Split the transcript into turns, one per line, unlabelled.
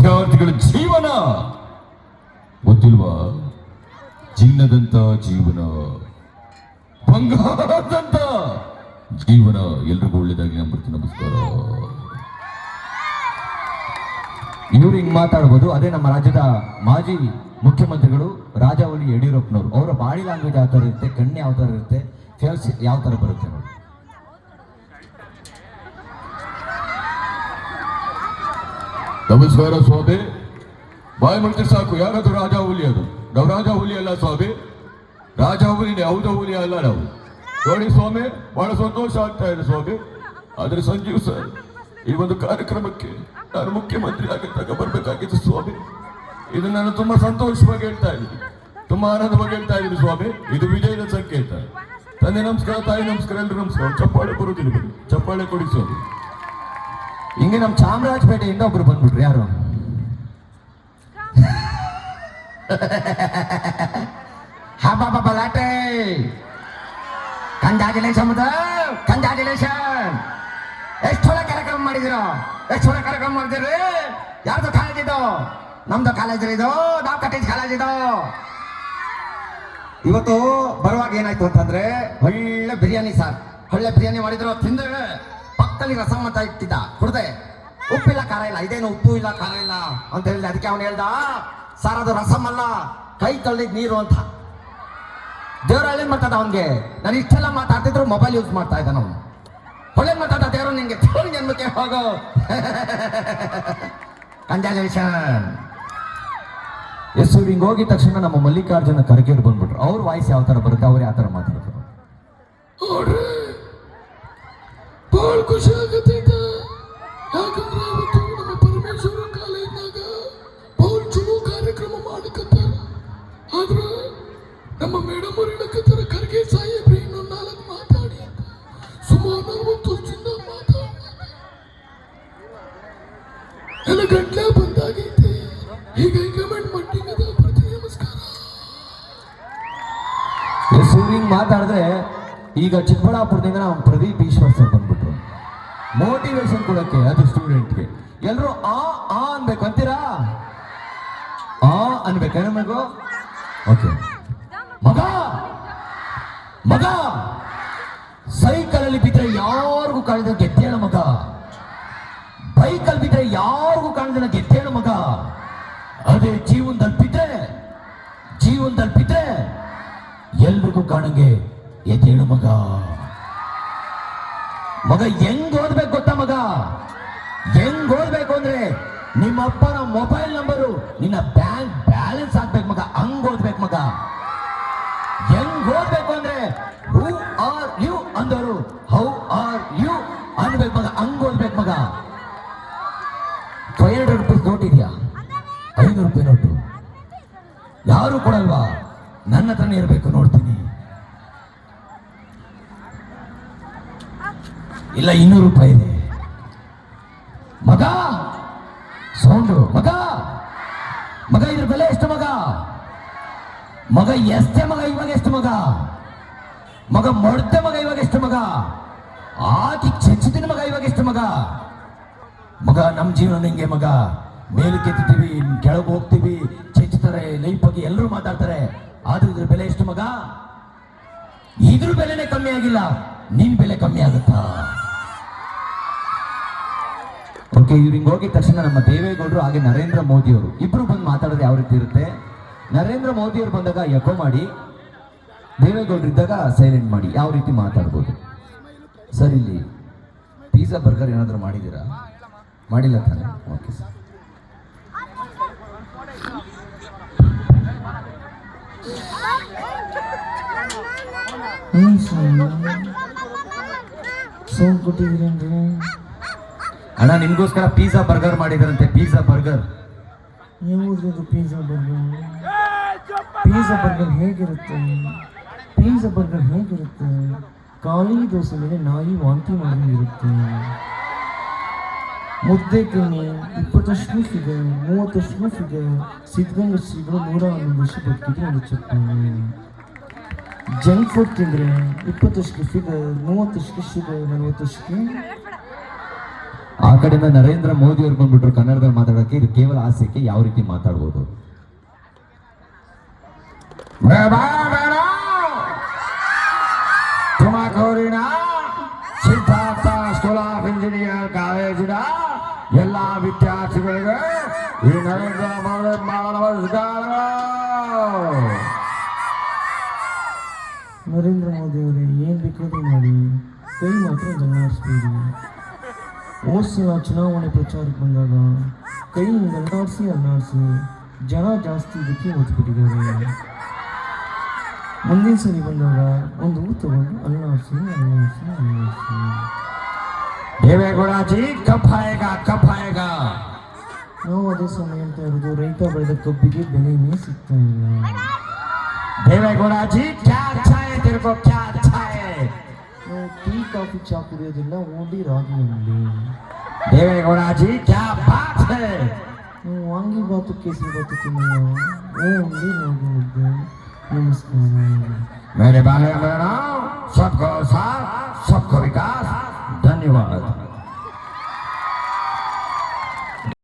ವಿದ್ಯಾರ್ಥಿಗಳ ಜೀವನ ಗೊತ್ತಿಲ್ವಾ? ಚಿನ್ನದಂತ ಜೀವನ, ಬಂಗಾರದಂತ ಜೀವನ. ಎಲ್ರಿಗೂ ಒಳ್ಳೇದಾಗಿ ನಮಸ್ಕಾರ.
ಇವ್ರು ಹಿಂಗ್ ಮಾತಾಡ್ಬೋದು. ಅದೇ ನಮ್ಮ ರಾಜ್ಯದ ಮಾಜಿ ಮುಖ್ಯಮಂತ್ರಿಗಳು ರಾಜಾವಳಿ ಯಡಿಯೂರಪ್ಪನವರು, ಅವರ ಬಾಡಿ ಲ್ಯಾಂಗ್ವೇಜ್ ಯಾವ ತರ ಇರುತ್ತೆ, ಕಣ್ಣು ಯಾವ ತರ ಇರುತ್ತೆ, ಫೇಸ್ ಯಾವ ತರ ಬರುತ್ತೆ ನೋಡಿ.
ನಮಸ್ಕಾರ ಸ್ವಾಮಿ. ಬಾಯಿ ಮಾಡ್ತೀರಿ ಸಾಕು. ಯಾರಾದ್ರೂ ರಾಜ ಹುಲಿ? ಅದು ನಾವು ರಾಜ ಹುಲಿ ಅಲ್ಲ ಸ್ವಾಮಿ, ರಾಜ ಹುಲಿನೇ, ಹೌದ ಹುಲಿ ಅಲ್ಲ ನಾವು. ನೋಡಿ ಸ್ವಾಮಿ, ಬಹಳ ಸಂತೋಷ ಆಗ್ತಾ ಇದೆ ಸ್ವಾಮಿ. ಆದ್ರೆ ಸಂಜೀವ್ ಸರ್, ಈ ಒಂದು ಕಾರ್ಯಕ್ರಮಕ್ಕೆ ನಾನು ಮುಖ್ಯಮಂತ್ರಿ ಆಗಿದ್ದಾಗ ಬರ್ಬೇಕಾಗಿತ್ತು ಸ್ವಾಮಿ. ಇದು ನಾನು ತುಂಬಾ ಸಂತೋಷವಾಗಿ ಹೇಳ್ತಾ ಇದ್ದೀನಿ, ತುಂಬಾ ಆನಂದವಾಗಿ ಹೇಳ್ತಾ ಇದ್ದೀನಿ ಸ್ವಾಮಿ. ಇದು ವಿಜಯದ ಸಂಕೇತ. ತಂದೆ ನಮಸ್ಕಾರ, ತಾಯಿ ನಮಸ್ಕಾರ, ಎಲ್ರು ನಮಸ್ಕಾರ. ಚಪ್ಪಾಳೆ ಬರುವುದಿಲ್ಲ, ಬನ್ನಿ ಚಪ್ಪಾಳೆ ಕೊಡಿ ಸ್ವಾಮಿ.
ಹಿಂಗೆ ನಮ್ಮ ಚಾಮರಾಜಪೇಟೆಯಿಂದ ಒಬ್ರು ಬಂದ್ಬಿಟ್ರು. ಯಾರು? ಬಲಾಟೆ. Congratulation, congratulation. ಎಷ್ಟು ಒಳ್ಳೆ ಕಾರ್ಯಕ್ರಮ ಮಾಡಿದಿರೋ, ಎಷ್ಟು ಒಳ್ಳೆ ಕಾರ್ಯಕ್ರಮ ಮಾಡಿದಿರಿ. ಯಾರ್ದು ಕಾಲೇಜ್ ಇದು? ನಮ್ದು ಕಾಲೇಜ್ ಇದು, ನಾವು ಕಟ್ಟಿದ ಕಾಲೇಜ್ ಇದು. ಇವತ್ತು ಬರುವಾಗ ಏನಾಯ್ತು ಅಂತಂದ್ರೆ, ಒಳ್ಳೆ ಬಿರಿಯಾನಿ ಸರ್, ಒಳ್ಳೆ ಬಿರಿಯಾನಿ ಮಾಡಿದ್ರು. ತಿಂದ್ರೆ ಪಕ್ಕದಲ್ಲಿ ರಸಂ ಅಂತ ಇಟ್ಟಿದ್ದ, ಕುಡ್ದೆ. ಉಪ್ಪಿಲ್ಲ ಖಾರ ಇಲ್ಲ, ಇದೇನು ಉಪ್ಪು ಇಲ್ಲ ಖಾರ ಇಲ್ಲ ಅಂತ ಹೇಳಿದೆ. ಅದಕ್ಕೆ ಅವನು ಹೇಳ್ದ, ಸರ್ ಅದು ರಸಂ ಅಲ್ಲ, ಕೈ ತಳ್ಳಿದ್ ನೀರು ಅಂತ. ದೇವ್ರ ಹಳ್ಳಿ ಮಾಡ್ತದ ಅವನ್ಗೆ. ನಾನು ಇಷ್ಟೆಲ್ಲ ಮಾತಾಡ್ತಿದ್ರು ಮೊಬೈಲ್ ಯೂಸ್ ಮಾಡ್ತಾ ಇದ್ದಾನ ಅವನು. ಒಳ್ಳೆ ಮಾತಾಡ ದೇವ್ರು ನಿನ್ಗೆ ಜನ್ಮಕ್ಕೆ ಹೋಗೋ. ಕಂಗ್ರಾಚುಲೇಷನ್. ಎಸ್ ಹಿಂಗ್ ಹೋಗಿದ ತಕ್ಷಣ ನಮ್ಮ ಮಲ್ಲಿಕಾರ್ಜುನ ಖರ್ಗೆರು ಬಂದ್ಬಿಟ್ರು. ಅವ್ರ ವಾಯ್ಸ್ ಯಾವ ತರ ಬರುತ್ತೆ, ಅವ್ರು ಯಾವ ತರ ಮಾತಾಡ್ತಾರೆ.
ಬಹಳ ಖುಷಿ ಆಗತ್ತೆ. ಯಾಕಂದ್ರೆ ಇವತ್ತು ನಮ್ಮ ಪರಮೇಶ್ವರ ಕಾಲೇಜ್ನಾಗ ಬಹಳ ಚಲೋ ಕಾರ್ಯಕ್ರಮ ಮಾಡಕತ್ತಾರ. ಆದ್ರೆ ನಮ್ಮ ಮೇಡಮ್ ಅವ್ರು ಹೇಳಕತ್ತಾರ, ಖರ್ಗೆ ಸಾಹೇಬ್ರಿ ಇನ್ನೊಂದು 4 ಮಾತಾಡಿ ಅಂತ. ಸುಮಾರು 40 ವರ್ಷದಿಂದ ಮಾತಾಡಿ ಎಲ್ಲ ಗಂಟ್ಲ ಬಂದಾಗೈತೆ. ಈಗ ಕಮೆಂಟ್ ಮಟ್ಟಿಂಗದ ಪ್ರತಿ ನಮಸ್ಕಾರ.
ಎಸ್ ಹಿಂಗ್ ಮಾತಾಡಿದ್ರೆ ಈಗ ಚಿಕ್ಕಬಳ್ಳಾಪುರದಿಂದ ನಾವು ಪ್ರದೀಪ್ ಈಶ್ವರ್ ಸರ್ ಬಂದ್ಬಿಟ್ರು ಮೋಟಿವೇಶನ್ ಕೊಡಕ್ಕೆ. ಅದು ಸ್ಟೂಡೆಂಟ್ಗೆ ಎಲ್ರು ಆ ಅನ್ಬೇಕು ಅಂತೀರಾ? ಆ ಅನ್ಬೇಕ ನಮಗೂ? ಓಕೆ. ಮಗ ಮಗ ಸೈಕಲ್ ಅಲ್ಲಿ ಬಿದ್ರೆ ಯಾರಿಗೂ ಕಾಣಿದ ಗೆದ್ದೇಳ ಮಗ, ಬೈಕಲ್ಲಿ ಬಿದ್ರೆ ಯಾರಿಗೂ ಕಾಣಿದ ಗೆದ್ದೇಳ ಮಗ. ಅದೇ ಜೀವನದಲ್ಲಿ ಬಿದ್ರೆ ಎಲ್ರಿಗೂ ಕಾಣಂಗೆ ಎದ್ದೇಳು ಮಗ. ಮಗ ಹೆಂಗ್ ಓದ್ಬೇಕು ಗೊತ್ತಾ ಮಗ? ಹೆಂಗ್ ಓದ್ಬೇಕು ಅಂದ್ರೆ ನಿಮ್ಮ ಅಪ್ಪನ ಮೊಬೈಲ್ ನಂಬರು ನಿನ್ನ ಬ್ಯಾಂಕ್ ಬ್ಯಾಲೆನ್ಸ್ ಹಾಕ್ಬೇಕು ಮಗ. ಹಂಗ್ ಓದ್ಬೇಕು ಮಗ. ಹೆಂಗ್ ಓದ್ಬೇಕು ಅಂದ್ರೆ ಹೂ ಆರ್ ಯು ಅಂದವರು ಹೌ ಆರ್ ಯು ಅನ್ಬೇಕು ಮಗ. ಹಂಗ್ ಓದ್ಬೇಕು ಮಗ. 500 ರೂಪಾಯಿ ನೋಟ್ ಇದೆಯಾ? 500 ರೂಪಾಯಿ ನೋಟು ಯಾರು ಕೊಡಲ್ವಾ? ನನ್ನ ಹತ್ರನೇ ಇರಬೇಕು, ನೋಡ್ತೀನಿ. ಇಲ್ಲ 200 ರೂಪಾಯಿ ಇದೆ ಮಗ. ಸೌಂಡು ಮಗ. ಮಗ ಇದ್ರ ಬೆಲೆ ಎಷ್ಟು ಮಗ? ಮಗ ಎಷ್ಟೇ ಮಗ ಇವಾಗ ಎಷ್ಟು ಮಗ? ಮಗ ಮೊಡ್ತೆ ಮಗ ಇವಾಗ ಎಷ್ಟು ಮಗ? ಆಕಿ ಚೆಚ್ಚಿದಿನ ಮಗ ಇವಾಗ ಎಷ್ಟು ಮಗ? ಮಗ ನಮ್ಮ ಜೀವನ ಹೆಂಗೆ ಮಗ? ಮೇಲಕ್ಕೆ ಎತ್ತೀವಿ, ಕೆಳಗೆ ಹೋಗ್ತೀವಿ, ಚೆಚ್ಚುತ್ತಾರೆ, ಲೈಫ್ ಬಗ್ಗೆ ಎಲ್ಲರೂ ಮಾತಾಡ್ತಾರೆ. ಆದ್ರೆ ಇದ್ರ ಬೆಲೆ ಎಷ್ಟು ಮಗ? ಇದ್ರ ಬೆಲೆನೇ ಕಮ್ಮಿ ಆಗಿಲ್ಲ, ನಿನ್ ಬೆಲೆ ಕಮ್ಮಿ ಆಗುತ್ತಾ? ಓಕೆ. ಇವ್ರು ಹಿಂಗ್ ಹೋಗಿದ ತಕ್ಷಣ ನಮ್ಮ ದೇವೇಗೌಡರು ಹಾಗೆ ನರೇಂದ್ರ ಮೋದಿ ಅವರು ಇಬ್ರು ಬಂದು ಮಾತಾಡೋದು ಯಾವ ರೀತಿ ಇರುತ್ತೆ? ನರೇಂದ್ರ ಮೋದಿ ಅವರು ಬಂದಾಗ ಎಕೋ ಮಾಡಿ, ದೇವೇಗೌಡರು ಇದ್ದಾಗ ಸೈಲೆಂಟ್ ಮಾಡಿ. ಯಾವ ರೀತಿ ಮಾತಾಡ್ಬೋದು ಸರ್? ಇಲ್ಲಿ ಪಿಜ್ಜಾ ಬರ್ಗರ್ ಏನಾದರೂ ಮಾಡಿದ್ದೀರಾ? ಮಾಡಿಲ್ಲ ತಾನೆ? Okay sir. ಅಣ್ಣ ನಿಮ್ಗೋಸ್ಕರ ಪಿಜ್ಜಾ ಬರ್ಗರ್ ಮಾಡಿದ್ರಂತೆ. ಪಿಜ್ಜಾ ಬರ್ಗರ್
ಪಿಜ್ಜಾ ಬರ್ಗರ್ ಹೇಗಿರುತ್ತೆ? ಪಿಜ್ಜಾ ಬರ್ಗರ್ ಹೇಗಿರುತ್ತೆ? ಖಾಲಿ ದೋಸೆ ಮೇಲೆ ನಾಯಿ ವಾಂತಿ ಮಾಡಿರುತ್ತೆ. ಮುದ್ದೆ ತಿನ್ನಿ 20 ಇದೆ, 30 ಇದೆ. ಸಿದ್ಧಗಂಗಾ ಶ್ರೀಗಳು 111 ವರ್ಷ ಬದುಕಿದ್ರೆ ಒಂದು ಚಪ್ಪಾಳೆ. ಜಂಕ್ ಫುಡ್ ತಿಂದರೆ 20 ಫಿಗರ್, 30 ಶುಗರ್, 40
ಆ ಕಡೆಯಿಂದ ನರೇಂದ್ರ ಮೋದಿ ಅವ್ರು ಬಂದ್ಬಿಟ್ರು ಕನ್ನಡದಲ್ಲಿ ಮಾತಾಡೋಕೆ. ಇದು ಕೇವಲ ಹಾಸ್ಯಕ್ಕೆ, ಯಾವ ರೀತಿ ಮಾತಾಡ್ಬೋದು. ತುಮಕೂರಿನ ಸಿದ್ಧಾರ್ಥ ಸ್ಕೂಲ್ ಆಫ್ ಇಂಜಿನಿಯರ್ ಕಾಲೇಜಿನ ಎಲ್ಲ ವಿದ್ಯಾರ್ಥಿಗಳಿಗೆ ಈ ನರೇಂದ್ರ ಮೋದಿ ನಮಸ್ಕಾರಗಳು.
ನರೇಂದ್ರ ಮೋದಿ ಅವರೇ, ಏನು ಬೇಕಾದ್ರೂ ಮಾಡಿ, ಕೈ ಮಾತ್ರ ಗಲ್ಲಾಡಿಸ್ಬೇಡಿ. ಹೋದ್ಸಲ ಚುನಾವಣೆ ಪ್ರಚಾರಕ್ಕೆ ಬಂದಾಗ ಕೈ ಅಲ್ಲಾಡಿಸಿ ಜನ ಜಾಸ್ತಿ ಇದಕ್ಕೆ ಓದ್ಬಿಟ್ಟಿದ್ದಾರೆ. ಮುಂದಿನ ಸರಿ ಬಂದಾಗ ಒಂದು ಹೂ ತಗೊಂಡು ಅಲ್ಲಾಡಿಸಿ.
ದೇವೇಗೌಡಜಿ ಕಪ್ಪಾಯಗ
ನಾವು ಅದೇ ಸಮಯ ಅಂತ ಇರೋದು, ರೈತ ಬೆಳೆದ ಕಬ್ಬಿಗೆ ಬೆಲೆನೇ ಸಿಗ್ತಾ ಇಲ್ಲ.
ದೇವೇಗೌಡಜಿ
ನಾವು ಟೀ ಕಾಫಿ ಚಾ ಕುಡಿಯೋದಿಲ್ಲ, ಓಡಿ ರಾಗಿಯಲ್ಲಿ.
ದೇವೇಗೌಡಜಿ
ನಾವು ವಾಂಗಿಬಾತು ಕೇಸರಿ ಬಾತು ತಿನ್ನಲ್ಲ, ಓನ್ಲಿ ರಾಗಿ ಮುದ್ದೆ. नमस्कार।
मेरे बारे में सबको साथ सबको विकास। धन्यवाद।